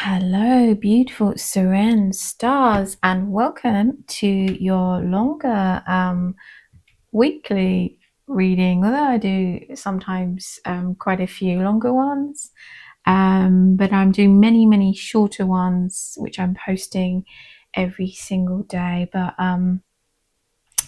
Hello, beautiful Seren Stars, and welcome to your longer weekly reading. Although I do sometimes quite a few longer ones, but I'm doing many shorter ones, which I'm posting every single day. But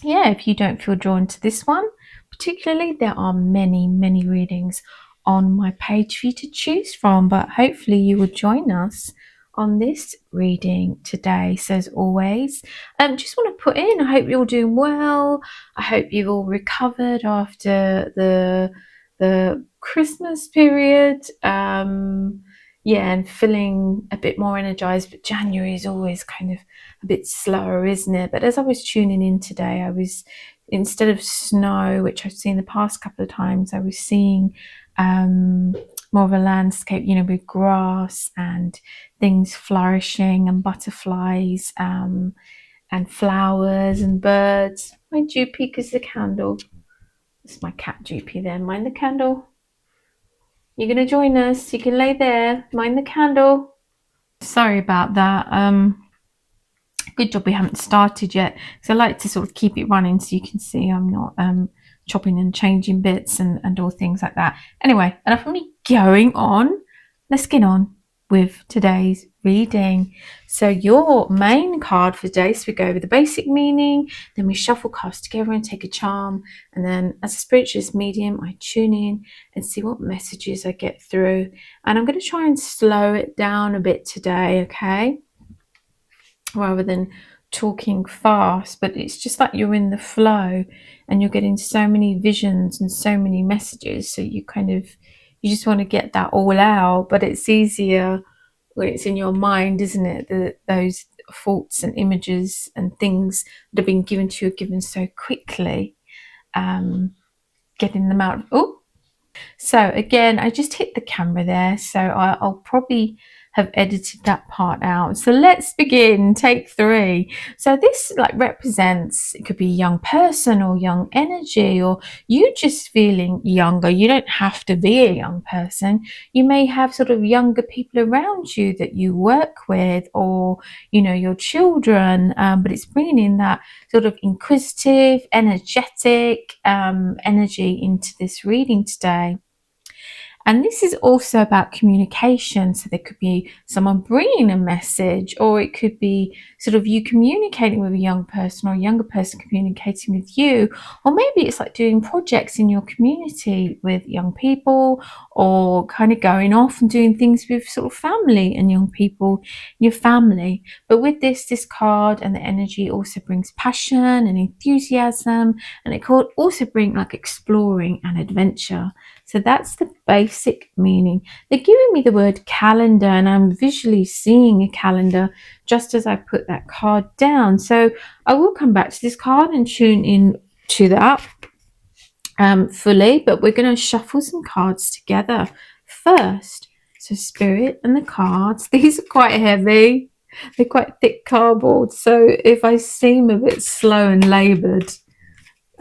yeah, if you don't feel drawn to this one particularly, there are many readings on my page for you to choose from, but hopefully you will join us on this reading today. So as always, just want to put in, I hope you're all doing well. I hope you've all recovered after the Christmas period, yeah, and feeling a bit more energized. But January is always kind of a bit slower, isn't it? But as I was tuning in today, I was, instead of snow, which I've seen the past couple of times, I was seeing more of a landscape, you know, with grass and things flourishing and butterflies and flowers and birds. Mind you, because the candle. It's my cat Droopy there. Mind the candle. You're going to join us. You can lay there. Mind the candle. Sorry about that. Good job we haven't started yet, because I like to sort of keep it running so you can see I'm not chopping and changing bits and all things like that. Anyway, enough of me going on. Let's get on with today's reading. So your main card for today, so we go over the basic meaning, then we shuffle cards together and take a charm, and then as a spiritualist medium I tune in and see what messages I get through, and I'm going to try and slow it down a bit today, okay, rather than talking fast. But it's just like you're in the flow and you're getting so many visions and so many messages, so you just want to get that all out. But it's easier when it's in your mind, isn't it? Those thoughts and images and things that have been given to you are given so quickly, getting them out. Oh, so again, I just hit the camera there, so I'll probably have edited that part out. So let's begin. Take 3. So this like represents, it could be a young person or young energy, or you just feeling younger. You don't have to be a young person. You may have sort of younger people around you that you work with, or you know, your children, but it's bringing in that sort of inquisitive, energetic energy into this reading today. And this is also about communication. So there could be someone bringing a message, or it could be sort of you communicating with a young person or a younger person communicating with you. Or maybe it's like doing projects in your community with young people, or kind of going off and doing things with sort of family and young people in your family. But with this card and the energy also brings passion and enthusiasm, and it could also bring like exploring and adventure. So that's the basic meaning. They're giving me the word calendar, and I'm visually seeing a calendar just as I put that card down. So I will come back to this card and tune in to that fully, but we're going to shuffle some cards together first. So Spirit and the cards, these are quite heavy. They're quite thick cardboard. So if I seem a bit slow and laboured,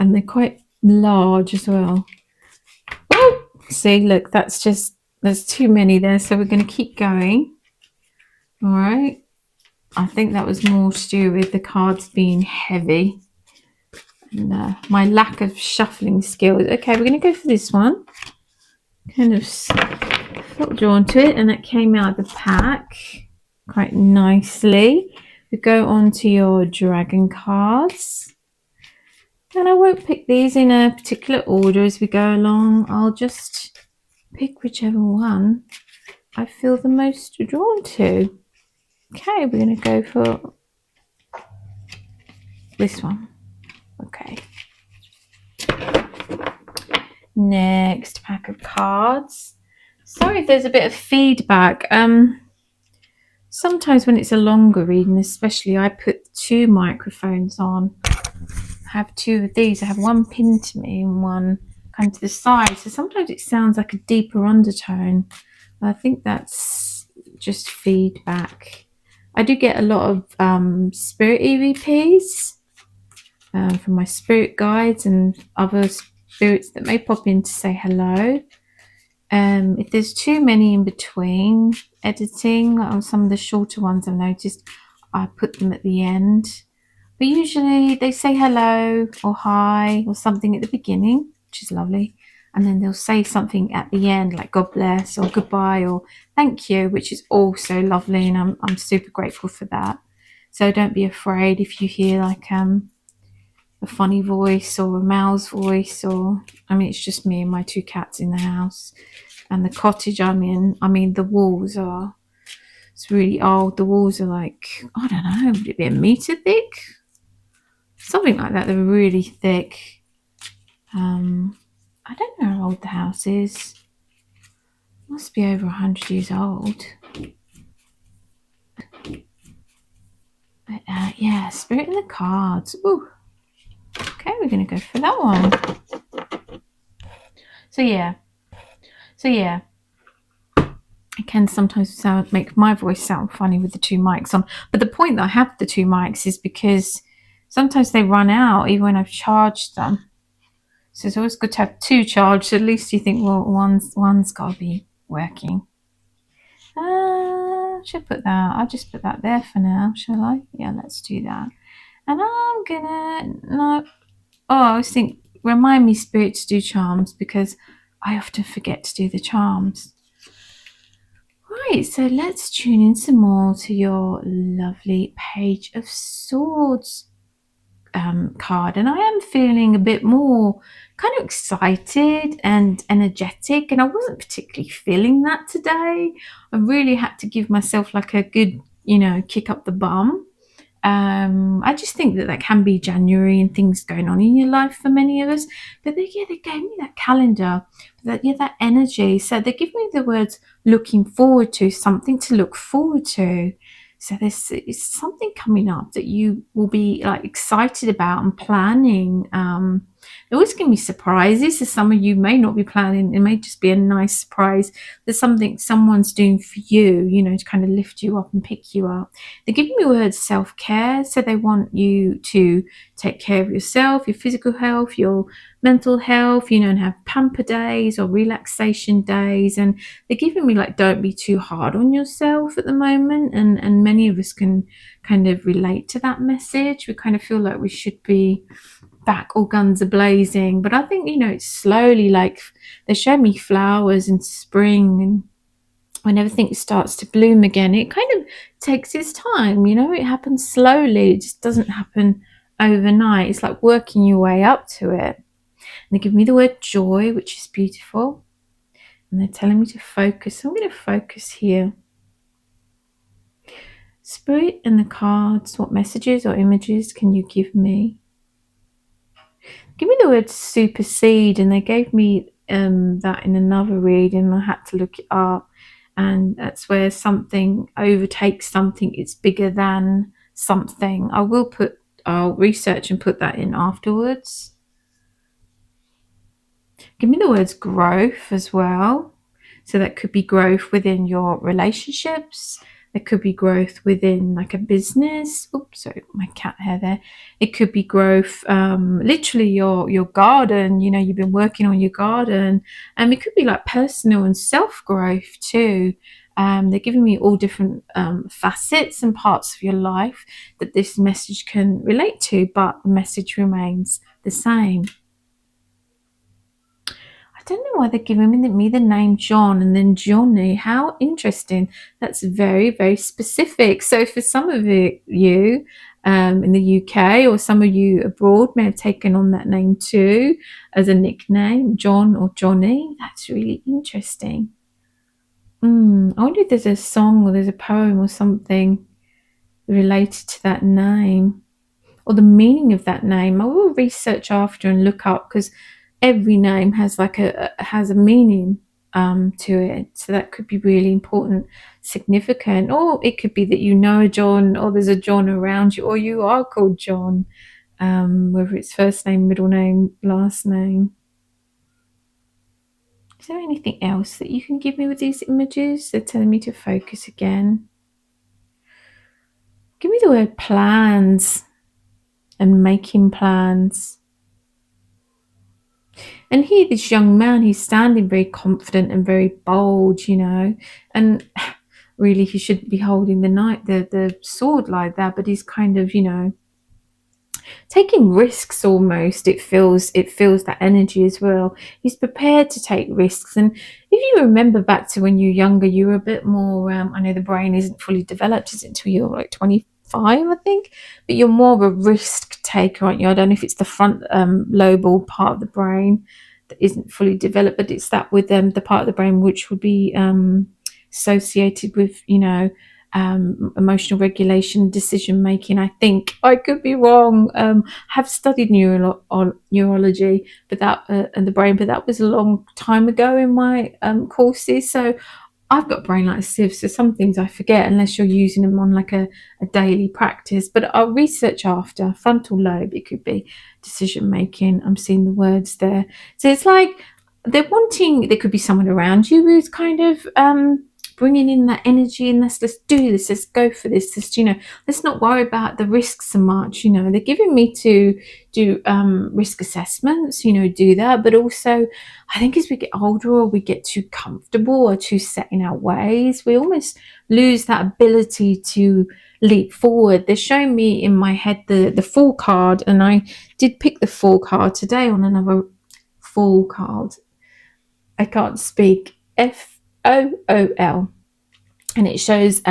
and they're quite large as well. Oh, see, look, there's too many there, so we're going to keep going. All right. I think that was more to do with the cards being heavy and my lack of shuffling skills. Okay, we're going to go for this one. Kind of felt drawn to it, and it came out of the pack quite nicely. We go on to your dragon cards. And I won't pick these in a particular order as we go along. I'll just pick whichever one I feel the most drawn to. Okay, we're going to go for this one. Okay. Next pack of cards. Sorry if there's a bit of feedback. Sometimes when it's a longer reading, especially, I put 2 microphones on. I have 2 of these. I have one pinned to me and one kind of to the side. So sometimes it sounds like a deeper undertone. But I think that's just feedback. I do get a lot of spirit EVPs from my spirit guides and other spirits that may pop in to say hello. If there's too many in between editing, on some of the shorter ones I've noticed, I put them at the end. But usually they say hello or hi or something at the beginning, which is lovely. And then they'll say something at the end, like God bless or goodbye or thank you, which is also lovely. And I'm super grateful for that. So don't be afraid if you hear like a funny voice or a mouse voice, or I mean, it's just me and my two cats in the house. And the cottage I'm in, I mean, the walls are, it's really old. The walls are like, I don't know, would it be a meter thick? Something like that. They're really thick. I don't know how old the house is. Must be over 100 years old. But yeah, Spirit in the cards. Ooh. Okay, we're going to go for that one. So yeah. It can sometimes make my voice sound funny with the two mics on. But the point that I have the two mics is because sometimes they run out even when I've charged them. So it's always good to have two charged. At least you think, well, one's got to be working. Should put that. I'll just put that there for now, shall I? Yeah, let's do that. And I'm gonna no. Oh, I was thinking, remind me, Spirit, to do charms because I often forget to do the charms. Right, so let's tune in some more to your lovely Page of Swords card, and I am feeling a bit more kind of excited and energetic, and I wasn't particularly feeling that today. I really had to give myself like a good, kick up the bum. I just think that can be January and things going on in your life for many of us. But they gave me that calendar, that energy. So they give me the words looking forward to, something to look forward to. So there's something coming up that you will be like excited about and planning. They always give me surprises. So some of you may not be planning. It may just be a nice surprise. There's something someone's doing for you, to kind of lift you up and pick you up. They're giving me the word self-care. So they want you to take care of yourself, your physical health, your mental health, and have pamper days or relaxation days. And they're giving me like, don't be too hard on yourself at the moment. And many of us can kind of relate to that message. We kind of feel like we should be back all guns a blazing. But I think, it's slowly, like they show me flowers in spring, and when everything starts to bloom again, it kind of takes its time, it happens slowly. It just doesn't happen overnight. It's like working your way up to it. And they give me the word joy, which is beautiful. And they're telling me to focus. So I'm going to focus here. Spirit and the cards, what messages or images can you give me? Give me the word supersede. And they gave me that in another reading. I had to look it up. And that's where something overtakes something. It's bigger than something. I'll research and put that in afterwards. Give me the words growth as well. So that could be growth within your relationships. It could be growth within like a business. Oops, sorry, my cat hair there. It could be growth, literally your garden. You've been working on your garden. It could be like personal and self growth too. They're giving me all different facets and parts of your life that this message can relate to, but the message remains the same. I don't know why they're giving me the name John and then Johnny. How interesting. That's very, very specific. So for some of you in the UK or some of you abroad may have taken on that name too as a nickname, John or Johnny. That's really interesting. I wonder if there's a song or there's a poem or something related to that name or the meaning of that name. I will research after and look up, because every name has has a meaning to it. So that could be really important, significant, or it could be that a John, or there's a John around you, or you are called John, whether it's first name, middle name, last name. Is there anything else that you can give me with these images? They're telling me to focus again. Give me the word plans and making plans. And here, this young man, he's standing very confident and very bold, and really he shouldn't be holding the sword like that, but he's kind of, taking risks almost. It feels that energy as well. He's prepared to take risks. And if you remember back to when you're younger, you were a bit more, I know the brain isn't fully developed, is it, until you're like 25, I think, but you're more of a risk taker, aren't you? I don't know if it's the front lobal part of the brain that isn't fully developed, but it's that with the part of the brain which would be associated with, emotional regulation, decision making. I think I could be wrong. Have studied neurology, but that and the brain, but that was a long time ago in my courses. So I've got a brain like a sieve, so some things I forget unless you're using them on like a daily practice. But I'll research after. Frontal lobe, it could be decision making. I'm seeing the words there. So it's like they're wanting, there could be someone around you who's kind of bringing in that energy, and let's do this, let's go for this, let's not worry about the risks so much. They're giving me to do risk assessments, do that, but also I think as we get older or we get too comfortable or too set in our ways, we almost lose that ability to leap forward. They're showing me in my head the Fool card, and I did pick the Fool card today on another Fool card. I can't speak. FOOL, and it shows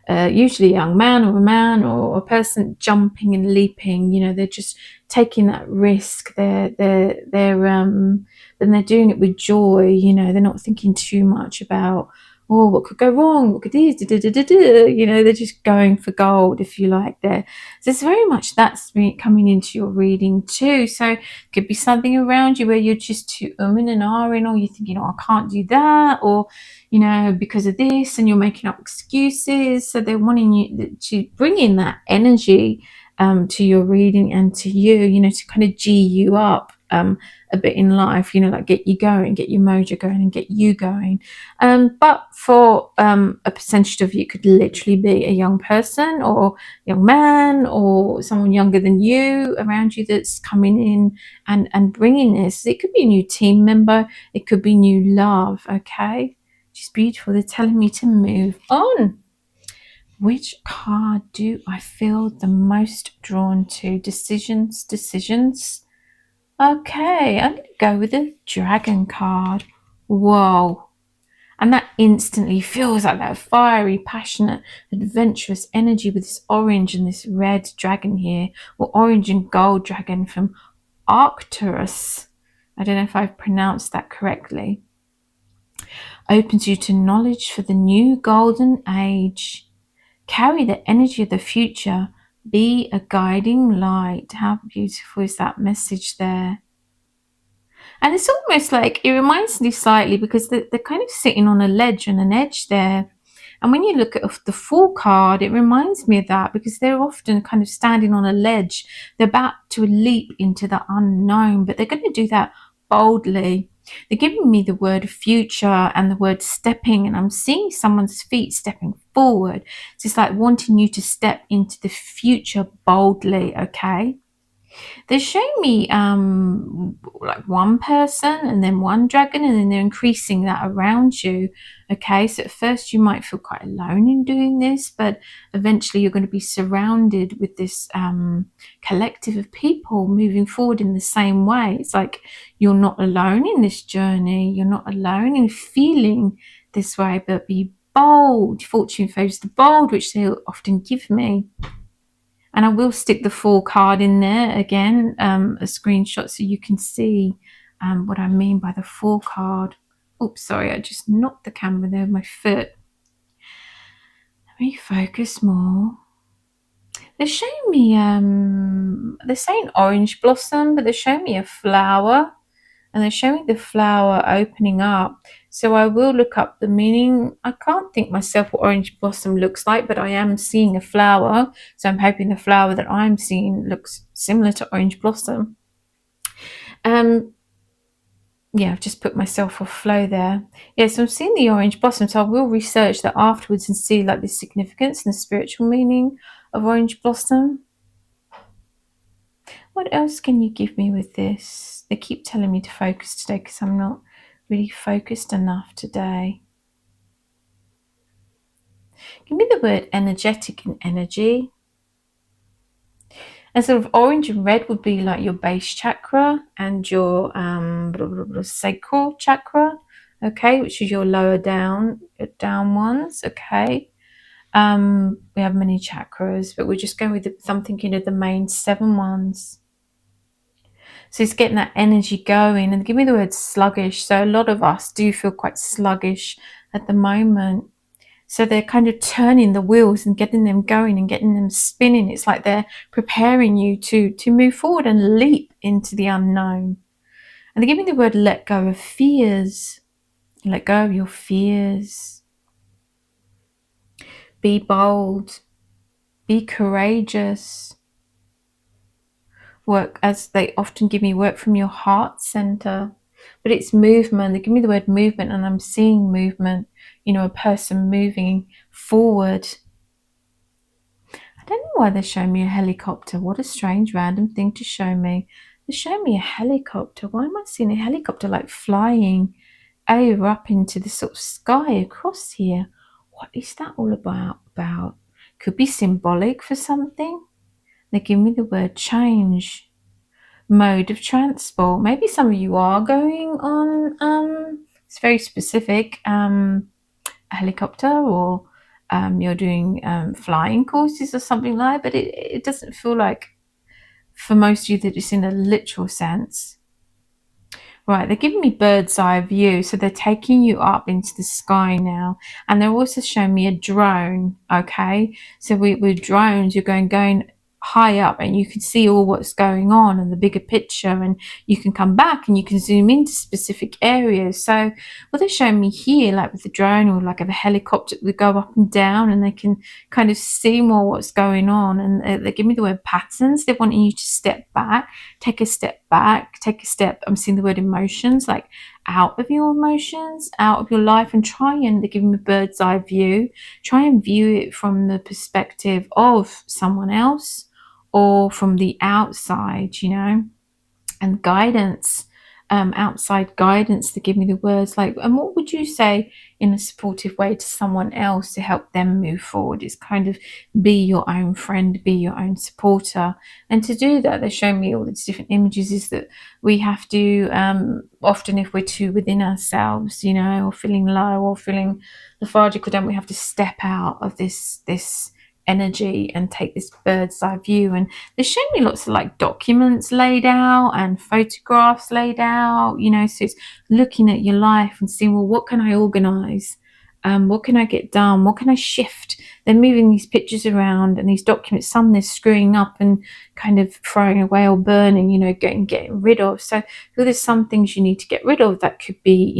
usually a young man or a man or a person jumping and leaping. They're just taking that risk. And they're doing it with joy. They're not thinking too much about, oh, what could go wrong? What could this? They're just going for gold, if you like. There, so it's very much that's coming into your reading too. So it could be something around you where you're just too umming and ahhing, or you're thinking, oh, I can't do that, or because of this, and you're making up excuses. So they're wanting you to bring in that energy to your reading and to you, to kind of G you up a bit in life, like get you going, get your mojo going, and get you going. But for a percentage of you, it could literally be a young person or young man or someone younger than you around you that's coming in and bringing this. It could be a new team member. It could be new love. Okay. She's beautiful. They're telling me to move on. Which card do I feel the most drawn to? Decisions. Okay, I'm going to go with the Dragon card. Whoa. And that instantly feels like that fiery, passionate, adventurous energy with this orange and this red dragon here, or orange and gold dragon from Arcturus. I don't know if I've pronounced that correctly. Opens you to knowledge for the new golden age. Carry the energy of the future. Be a guiding light. How beautiful is that message there? And it's almost like, it reminds me slightly because they're kind of sitting on a ledge and an edge there. And when you look at the Fool card, it reminds me of that because they're often kind of standing on a ledge. They're about to leap into the unknown, but they're going to do that boldly. They're giving me the word future and the word stepping, and I'm seeing someone's feet stepping forward. So it's like wanting you to step into the future boldly, okay? They're showing me like one person and then one dragon, and then they're increasing that around you. Okay, so at first you might feel quite alone in doing this, but eventually you're going to be surrounded with this collective of people moving forward in the same way. It's like you're not alone in this journey. You're not alone in feeling this way, but be bold. Fortune favors the bold, which they often give me. And I will stick the Fool card in there again, a screenshot, so you can see what I mean by the Fool card. Oops, sorry, I just knocked the camera there with my foot. Let me focus more. They're showing me, they're saying orange blossom, but they're showing me a flower. And they're showing the flower opening up. So I will look up the meaning. I can't think myself what orange blossom looks like, but I am seeing a flower. So I'm hoping the flower that I'm seeing looks similar to orange blossom. Yeah, I've just put myself off flow there. Yeah, so I'm seeing the orange blossom. So I will research that afterwards and see like the significance and the spiritual meaning of orange blossom. What else can you give me with this? They keep telling me to focus today because I'm not really focused enough today. Give me the word energetic and energy. And sort of orange and red would be like your base chakra and your sacral chakra, okay, which is your lower down ones, okay. We have many chakras, but we're just going with something, the main 7 ones. So it's getting that energy going. And give me the word sluggish. So a lot of us do feel quite sluggish at the moment. So they're kind of turning the wheels and getting them going and getting them spinning. It's like they're preparing you to move forward and leap into the unknown. And they give me the word let go of fears. Let go of your fears. Be bold. Be courageous. Work, as they often give me, work from your heart center. But it's movement. They give me the word movement, and I'm seeing movement. A person moving forward. I don't know why they're showing me a helicopter. What a strange random thing to show me. They're showing me a helicopter. Why am I seeing a helicopter like flying over up into the sort of sky across here? What is that all about? Could be symbolic for something. They give me the word change. Mode of transport. Maybe some of you are going on it's very specific, a helicopter, or you're doing flying courses or something like that, but it doesn't feel like for most of you that it's in a literal sense. Right, they're giving me bird's eye view, so they're taking you up into the sky now, and they're also showing me a drone. Okay, so with drones, you're going high up, and you can see all what's going on and the bigger picture, and you can come back and you can zoom into specific areas. So what they're showing me here, like with the drone or like a helicopter, they go up and down, and they can kind of see more what's going on, and they give me the word patterns. They're wanting you to step back. Take a step back, take a step. I'm seeing the word emotions, like out of your emotions, out of your life, and try and, they're giving me a bird's eye view. Try and view it from the perspective of someone else or from the outside, and guidance. Outside guidance to give me the words like, and what would you say in a supportive way to someone else to help them move forward? It's kind of be your own friend, be your own supporter. And to do that, they're showing me all these different images, is that we have to often, if we're too within ourselves, or feeling low or feeling lethargic, then we have to step out of this energy and take this bird's eye view. And they're showing me lots of like documents laid out and photographs laid out, so it's looking at your life and seeing, well, what can I organize? What can I get done? What can I shift? They're moving these pictures around and these documents. Some they're screwing up and kind of throwing away or burning, getting rid of. So there's some things you need to get rid of. That could be,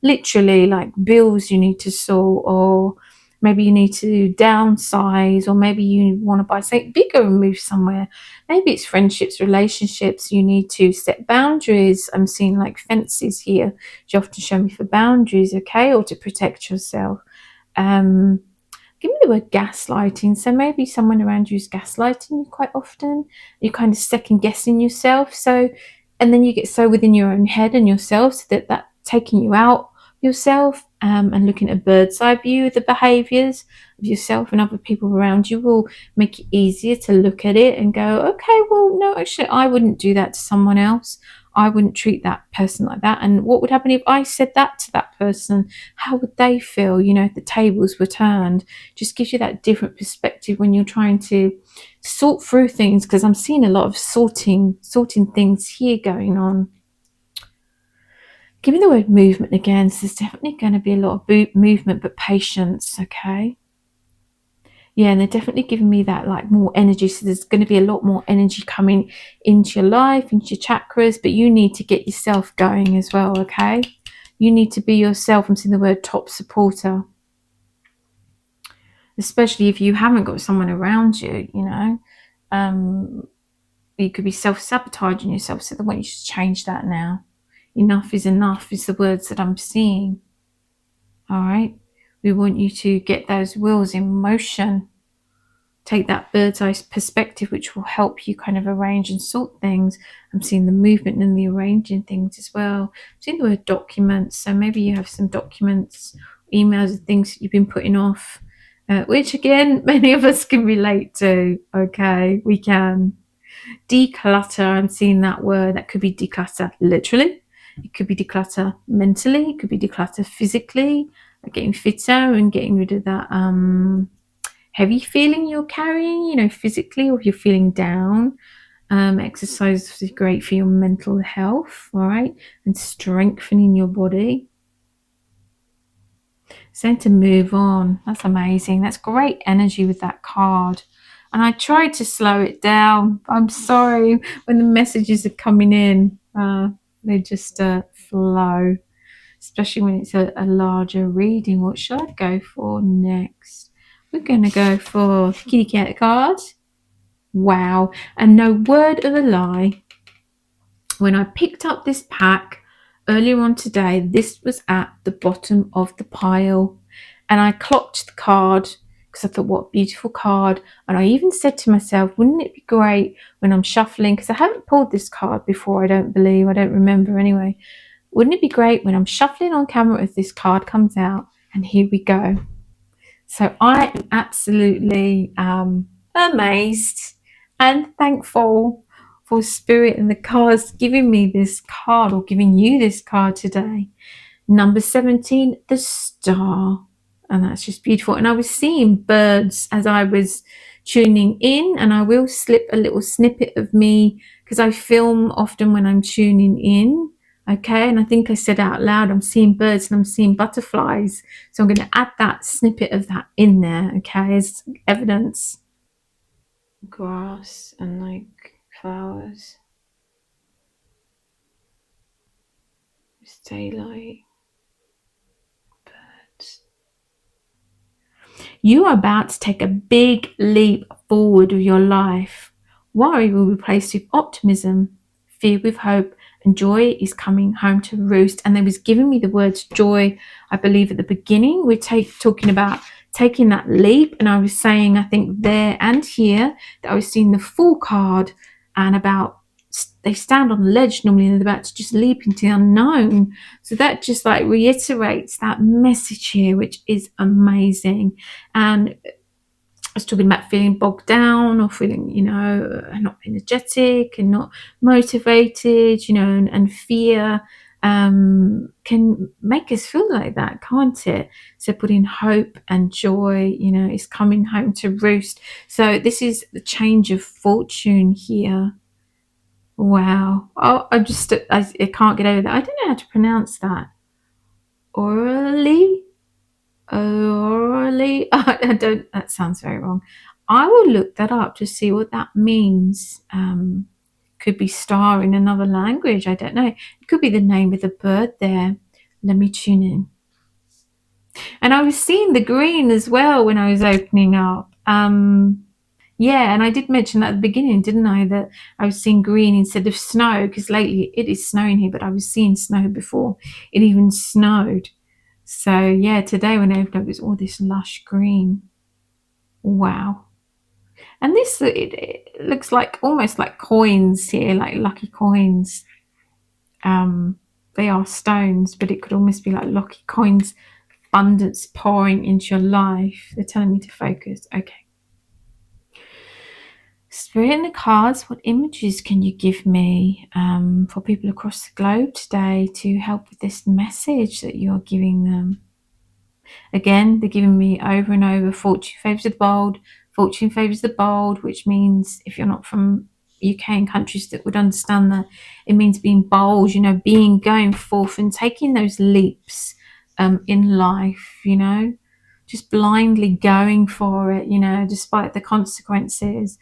literally like bills you need to sort, or maybe you need to downsize, or maybe you want to buy something bigger and move somewhere. Maybe it's friendships, relationships. You need to set boundaries. I'm seeing like fences here. You often show me for boundaries, okay, or to protect yourself. Give me the word gaslighting. So maybe someone around you is gaslighting you quite often. You're kind of second guessing yourself. So, and then you get so within your own head and yourself, so that taking you out yourself, and looking at a bird's eye view of the behaviors of yourself and other people around you will make it easier to look at it and go, okay, well, no, actually, I wouldn't do that to someone else. I wouldn't treat that person like that. And what would happen if I said that to that person? How would they feel, if the tables were turned? Just gives you that different perspective when you're trying to sort through things, because I'm seeing a lot of sorting things here going on. Give me the word movement again. So there's definitely going to be a lot of movement, but patience, okay? Yeah, and they're definitely giving me that like more energy. So there's going to be a lot more energy coming into your life, into your chakras, but you need to get yourself going as well, okay? You need to be yourself. I'm seeing the word top supporter. Especially if you haven't got someone around you, you could be self-sabotaging yourself. So they want you to change that now. Enough is enough is the words that I'm seeing. All right. We want you to get those wheels in motion. take that bird's eye perspective, which will help you kind of arrange and sort things. I'm seeing the movement and the arranging things as well. I'm seeing the word documents. So maybe you have some documents, emails, and things that you've been putting off, which again, many of us can relate to. Okay, we can. Declutter, I'm seeing that word. That could be declutter literally. It could be declutter mentally. It could be declutter physically, like getting fitter and getting rid of that heavy feeling you're carrying, physically, or if you're feeling down. Exercise is great for your mental health, all right, and strengthening your body. So to move on, that's amazing. That's great energy with that card. And I tried to slow it down. I'm sorry when the messages are coming in, they just flow, especially when it's a larger reading. What should I go for next? We're going to go for kitty cat card. Wow. And no word of a lie, when I picked up this pack earlier on today, this was at the bottom of the pile. And I clocked the card because I thought, what a beautiful card. And I even said to myself, wouldn't it be great when I'm shuffling, because I haven't pulled this card before, I don't remember anyway. Wouldn't it be great when I'm shuffling on camera if this card comes out? And here we go. So I am absolutely amazed and thankful for Spirit and the cards giving me this card, or giving you this card today. Number 17, the star. And that's just beautiful. And I was seeing birds as I was tuning in, and I will slip a little snippet of me because I film often when I'm tuning in. Okay, and I think I said out loud, I'm seeing birds and I'm seeing butterflies. So I'm going to add that snippet of that in there, okay, as evidence. Grass and like flowers. It's daylight. Birds. You are about to take a big leap forward of your life. Worry will be replaced with optimism, fear with hope, and joy is coming home to roost. And they was giving me the words joy, I believe, at the beginning. We're talking about taking that leap, and I was saying, I think there and here, that I was seeing the Fool card, and about they stand on a ledge normally and they're about to just leap into the unknown. So that just like reiterates that message here, which is amazing. And I was talking about feeling bogged down, or feeling, not energetic and not motivated, and fear can make us feel like that, can't it? So putting hope and joy, is coming home to roost. So this is the change of fortune here. Wow. Oh, I can't get over that. I don't know how to pronounce that. Orally? Orally? I don't, that sounds very wrong. I will look that up to see what that means. Could be star in another language. I don't know. It could be the name of the bird there. Let me tune in. And I was seeing the green as well when I was opening up. Yeah, and I did mention that at the beginning, didn't I? That I was seeing green instead of snow, because lately it is snowing here, but I was seeing snow before it even snowed. So yeah, today when I opened up, it was all this lush green. Wow. And this, it looks like almost like coins here, like lucky coins. They are stones, but it could almost be like lucky coins, abundance pouring into your life. They're telling me to focus. Okay. Spirit in the cards, what images can you give me for people across the globe today to help with this message that you're giving them? Again, they're giving me over and over, fortune favours the bold, fortune favours the bold, which means, if you're not from UK and countries that would understand that, it means being bold, going forth and taking those leaps in life, just blindly going for it, despite the consequences.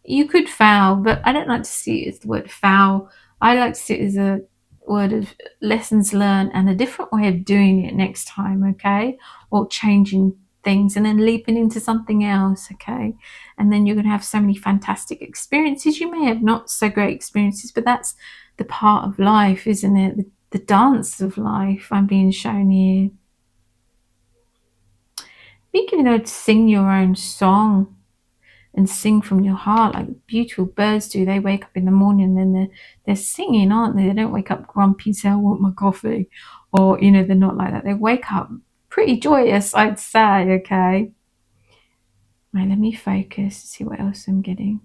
You could fail, but I don't like to see it as the word foul. I like to see it as a word of lessons learned and a different way of doing it next time, okay? Or changing things and then leaping into something else, okay? And then you're going to have so many fantastic experiences. You may have not so great experiences, but that's the part of life, isn't it? The dance of life I'm being shown here. Be given the word sing your own song and sing from your heart like beautiful birds do. They wake up in the morning and they're singing, aren't they? They don't wake up grumpy and say, I want my coffee. Or, they're not like that. They wake up pretty joyous, I'd say, okay? Right, let me focus, see what else I'm getting.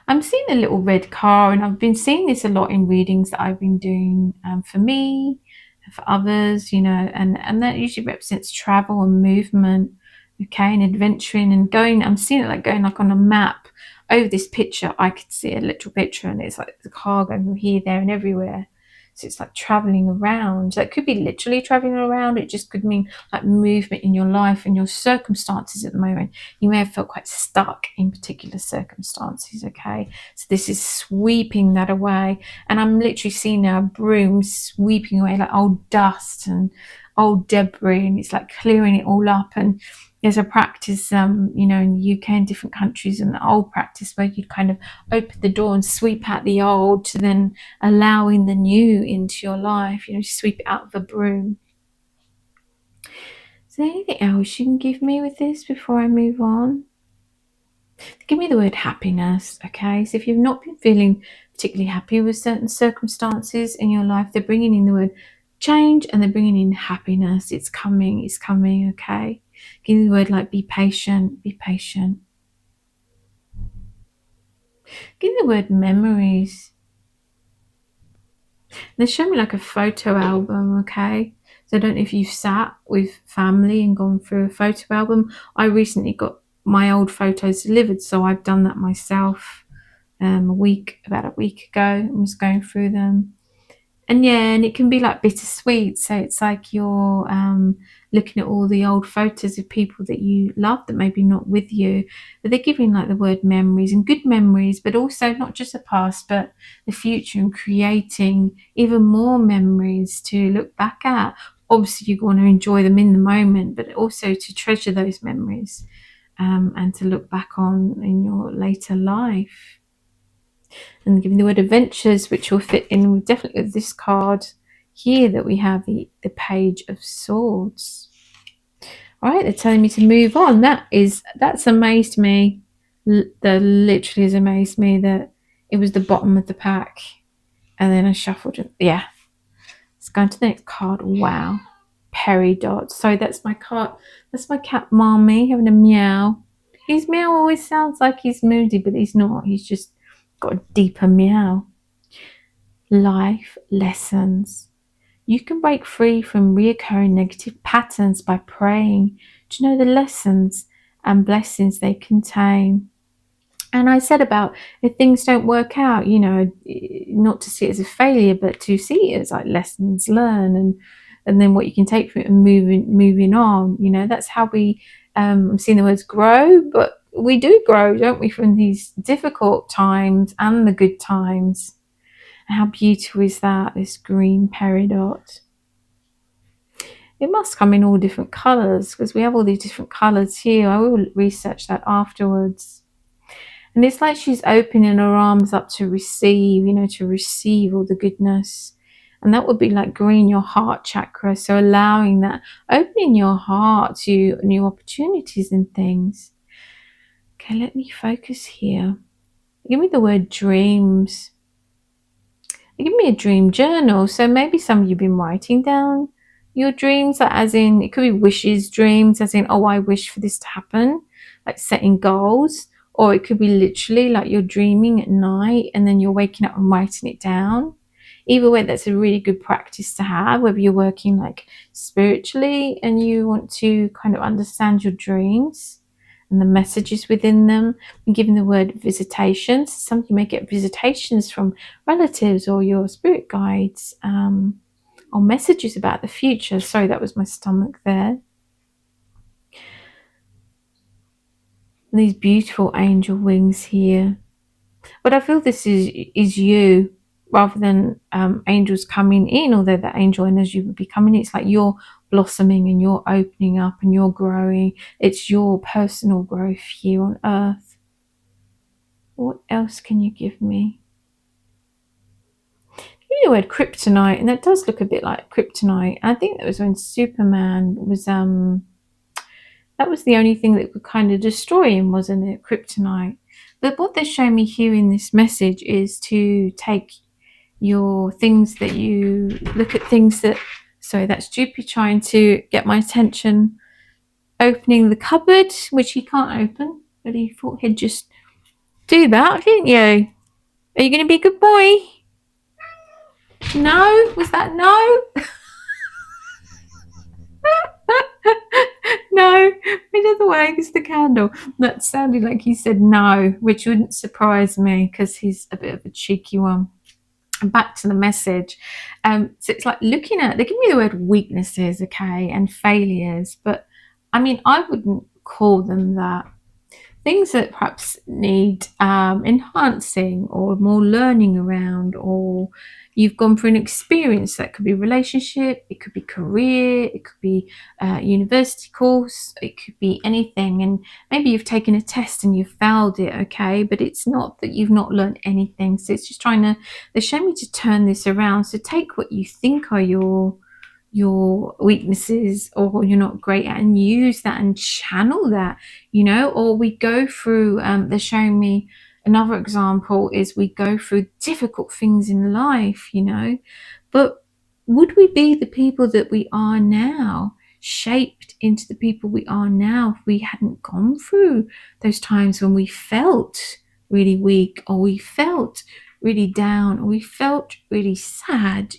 I'm seeing a little red car, and I've been seeing this a lot in readings that I've been doing for me, and for others, and that usually represents travel and movement, okay, and adventuring and going. I'm seeing it like going like on a map over this picture. I could see a literal picture, and it's like the car going from here, there, and everywhere. So it's like traveling around. So it could be literally traveling around. It just could mean like movement in your life and your circumstances at the moment. You may have felt quite stuck in particular circumstances, okay? So this is sweeping that away. And I'm literally seeing now a broom sweeping away like old dust and old debris, and it's like clearing it all up. And there's a practice, in the UK and different countries, an old practice where you'd kind of open the door and sweep out the old to then allowing the new into your life, sweep it out with a broom. Is there anything else you can give me with this before I move on? Give me the word happiness, okay? So if you've not been feeling particularly happy with certain circumstances in your life, they're bringing in the word change and they're bringing in happiness. It's coming, okay? Give me the word like be patient, be patient. Give me the word memories. They show me like a photo album, okay? So I don't know if you've sat with family and gone through a photo album. I recently got my old photos delivered, so I've done that myself about a week ago, and was going through them. And it can be like bittersweet. So it's like you're looking at all the old photos of people that you love that maybe not with you, but they're giving like the word memories and good memories, but also not just the past, but the future, and creating even more memories to look back at. Obviously, you want to enjoy them in the moment, but also to treasure those memories and to look back on in your later life. And giving the word adventures, which will fit in with definitely with this card here that we have the Page of Swords. All right, they're telling me to move on. That's amazed me. That literally has amazed me that it was the bottom of the pack, and then I shuffled it. Yeah, let's go on to the next card. Wow, peridot. So that's my card. That's my cat, Marmy, having a meow. His meow always sounds like he's moody, but he's not. He's just got a deeper meow. Life lessons. You can break free from reoccurring negative patterns by praying to know the lessons and blessings they contain. And I said about if things don't work out, not to see it as a failure, but to see it as like lessons learned, and then what you can take from it and moving on. That's how we. I'm seeing the words grow, but we do grow, don't we, from these difficult times and the good times. How beautiful is that, this green peridot? It must come in all different colours because we have all these different colours here. I will research that afterwards. And it's like she's opening her arms up to receive, to receive all the goodness. And that would be like green, your heart chakra. So allowing that, opening your heart to new opportunities and things. Okay, let me focus here. Give me the word dreams. Give me a dream journal. So maybe some of you've been writing down your dreams, as in it could be wishes, dreams, as in, oh, I wish for this to happen, like setting goals. Or it could be literally like you're dreaming at night and then you're waking up and writing it down. Either way, that's a really good practice to have, whether you're working like spiritually and you want to kind of understand your dreams and the messages within them. And giving the word visitations. Some you may get visitations from relatives or your spirit guides, or messages about the future. Sorry, that was my stomach there. And these beautiful angel wings here. But I feel this is you rather than angels coming in, although the angel energy would be coming in. It's like you're blossoming and you're opening up and you're growing. It's your personal growth here on earth. What else can you give me? Give me the word kryptonite, and that does look a bit like kryptonite. I think that was when Superman was That was the only thing that could kind of destroy him, wasn't it? Kryptonite. But what they're showing me here in this message is to take your things that you look at things that, sorry, that's Jupiter trying to get my attention, opening the cupboard, which he can't open, but he thought he'd just do that, didn't you? Are you going to be a good boy? No? Was that no? No, another way is the candle. That sounded like he said no, which wouldn't surprise me because he's a bit of a cheeky one. And back to the message. So it's like looking at, they give me the word weaknesses, okay, and failures, but I mean, I wouldn't call them that. Things that perhaps need enhancing or more learning around, or you've gone through an experience that could be relationship, it could be career, it could be university course, it could be anything, and maybe you've taken a test and you've failed it, okay, but it's not that you've not learned anything. So it's just trying to, they show me to turn this around. So take what you think are your weaknesses or you're not great at, and use that and channel that, or we go through, they're showing me another example is we go through difficult things in life, but would we be the people that we are now, shaped into the people we are now, if we hadn't gone through those times when we felt really weak, or we felt really down, or we felt really sad,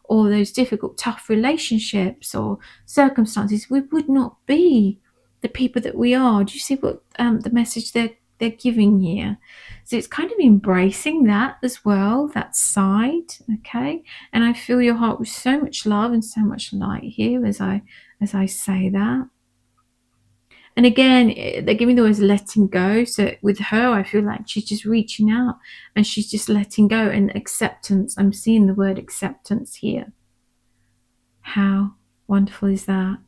or those difficult, tough relationships or circumstances, we would not be the people that we are. Do you see what the message they're giving here? So it's kind of embracing that as well, that side, okay? And I fill your heart with so much love and so much light here as I say that. And again, they're giving the words letting go. So with her, I feel like she's just reaching out and she's just letting go, and acceptance. I'm seeing the word acceptance here. How wonderful is that?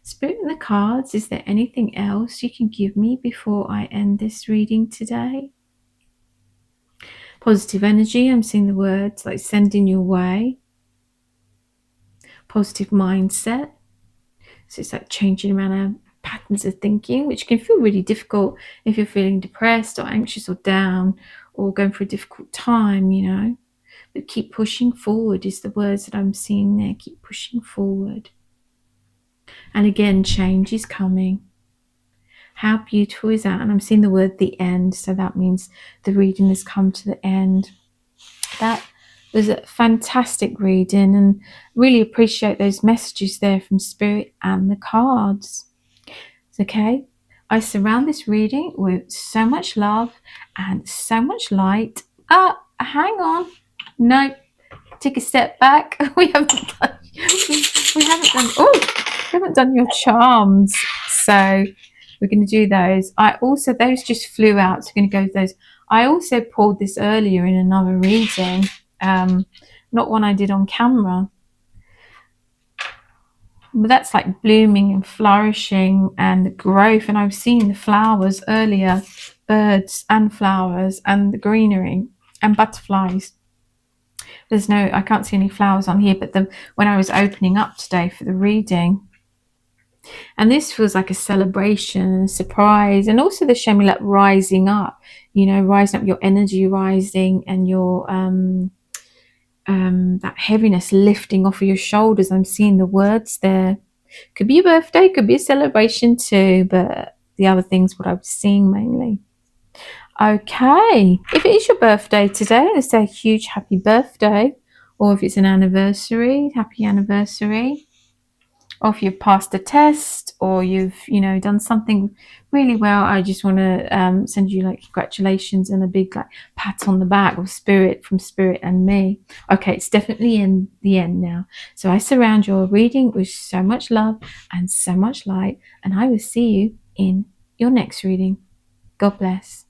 Spirit in the cards, is there anything else you can give me before I end this reading today? Positive energy, I'm seeing the words like sending your way. Positive mindset. So it's like changing around patterns of thinking, which can feel really difficult if you're feeling depressed or anxious or down or going through a difficult time, But keep pushing forward is the words that I'm seeing there. Keep pushing forward. And again, change is coming. How beautiful is that? And I'm seeing the word the end. So that means the reading has come to the end. That was a fantastic reading, and really appreciate those messages there from Spirit and the cards. Okay, I surround this reading with so much love and so much light. Hang on. No, take a step back. We haven't done your charms. So we're going to do those. Those just flew out. So we're going to go with those. I also pulled this earlier in another reading, not one I did on camera. But that's like blooming and flourishing and the growth. And I was seeing the flowers earlier, birds and flowers and the greenery and butterflies. I can't see any flowers on here, but when I was opening up today for the reading, and this feels like a celebration, a surprise, and also the show me like rising up, rising up, your energy rising, and your that heaviness lifting off of your shoulders. I'm seeing the words there. Could be a birthday, could be a celebration too, but the other thing's what I was seeing mainly. Okay, if it is your birthday today, let's say a huge happy birthday, or if it's an anniversary, happy anniversary. Or if you've passed a test, or you've done something really well, I just want to send you like congratulations and a big like pat on the back from Spirit and me. Okay, it's definitely in the end now. So I surround your reading with so much love and so much light, and I will see you in your next reading. God bless.